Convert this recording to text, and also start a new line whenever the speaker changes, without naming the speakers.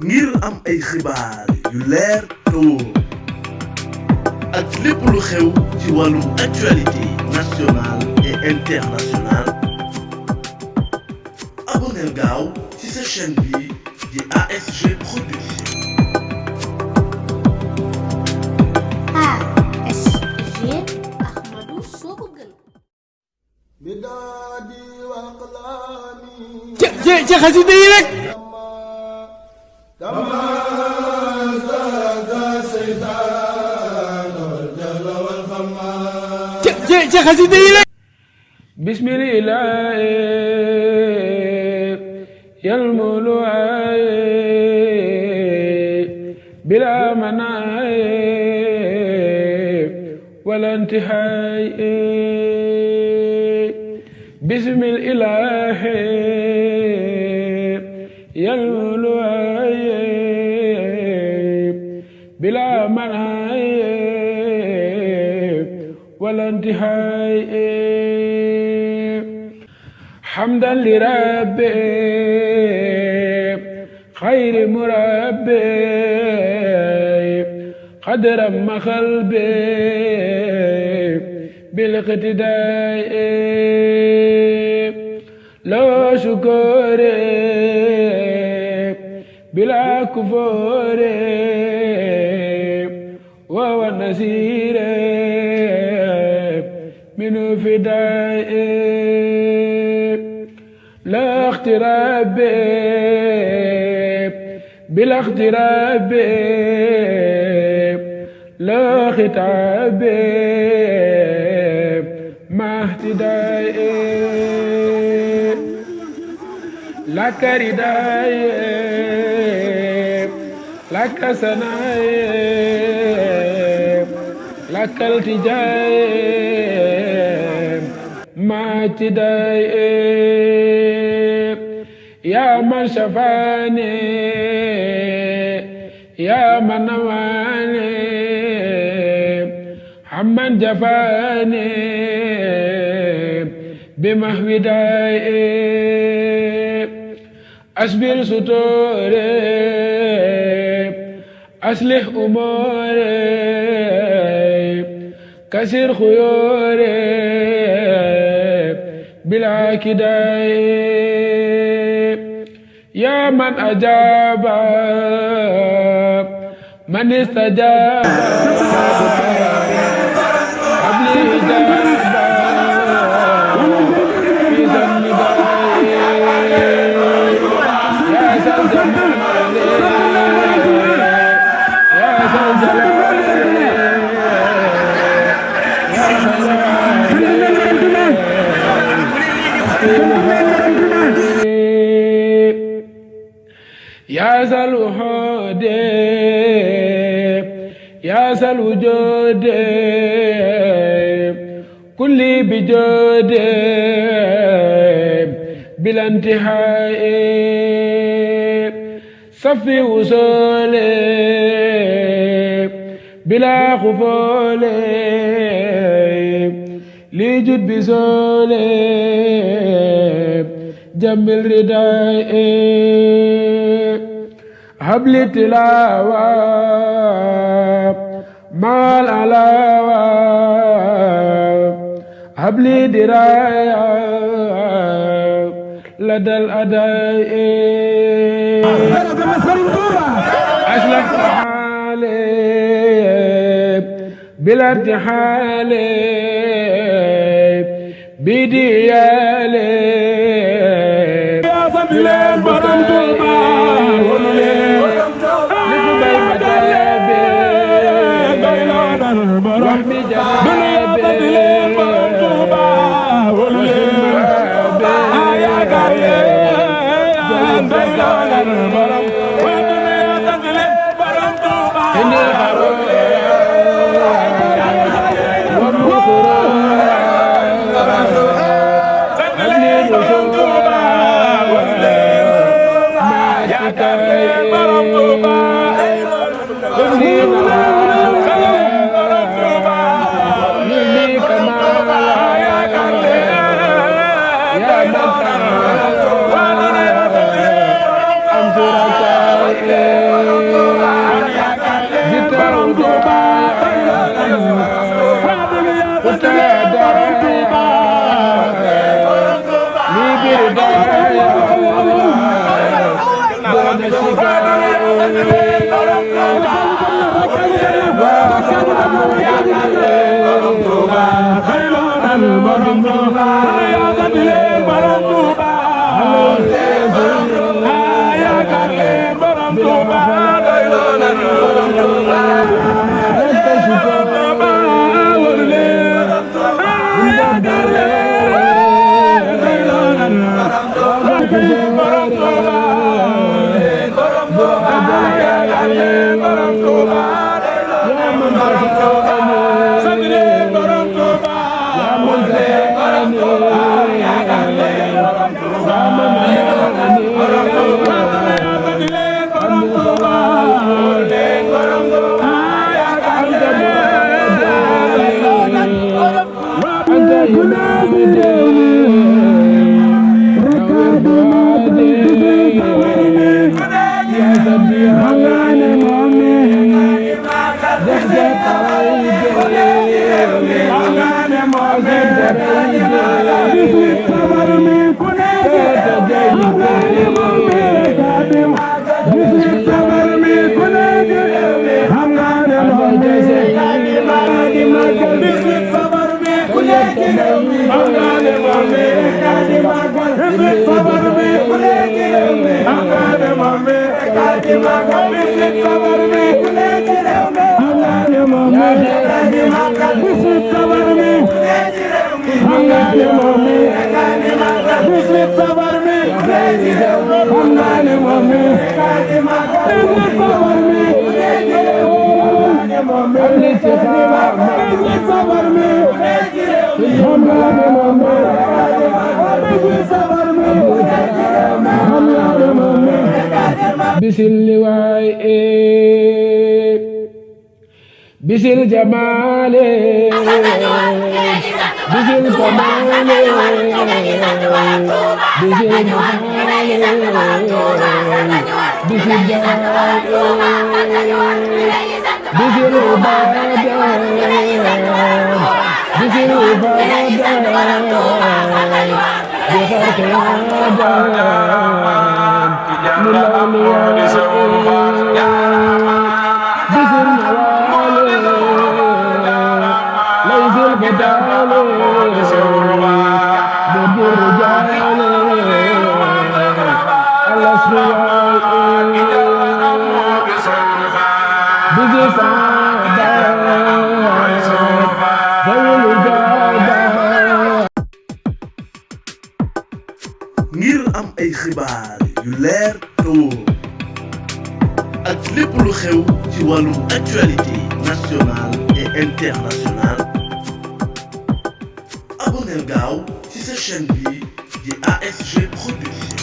ngir am ay xibaar yu leer te wóor ak lépp lu xew ci wàllum actualité nationale et internationale abonneel gaaw ci sa chaîne bi di ASG Production.
ASG Ahmadou Sokogën.
ci xasida yi rek ci xasida yi rek bismillah yal mulu bila manay wala intihay bismillah yal mulu bila manay ولا انتهاء حمدا لربي خير مربي قدر ما قلبي بالاقتداء لو شكر بلا كفور وهو النسير من فداء لا اغتراب بلا اغتراب لا خطاب مع اهتداء لك رداء لك سناء لك التجاء ما ابتداء يا من شفاني يا من نواني عمن جفاني بمحو داء أصبر ستوري أصلح أموري كسر خيوري بلا كداء يا من أجاب من استجاب قبل إجابة في ذنب يا زلزال يا زلزال يا ذا الوجود يا ذا الوجود كل بجود بلا انتهاء صفي وصولي بلا خفول ليجد بزولي جنب الرداء هب لي تلاوة مع العلاوة هب لي دراية لدى الأداء أسلك حالي بلا ارتحال بديالي يا فضل برمت I'm borom Tuuba borom Tuuba yaakaar leen borom Tuuba yaa mën borom Tuuba sant leen borom Tuuba yaa mën leen borom Tuuba yaakaar leen borom Tuuba borom Tuuba sant leen borom Tuuba leen borom Tuuba yaakaar leen bisil liwaay bisil jamaale bisil kamaale bisil jamaale bisil jamaale bisil ibaada bisil
ngir am ay xibaar yu leer te wóor ak lépp lu xew ci wàllum actualité nationale et internationale abonneel gaaw ci sa chaîne bi di ASG Production.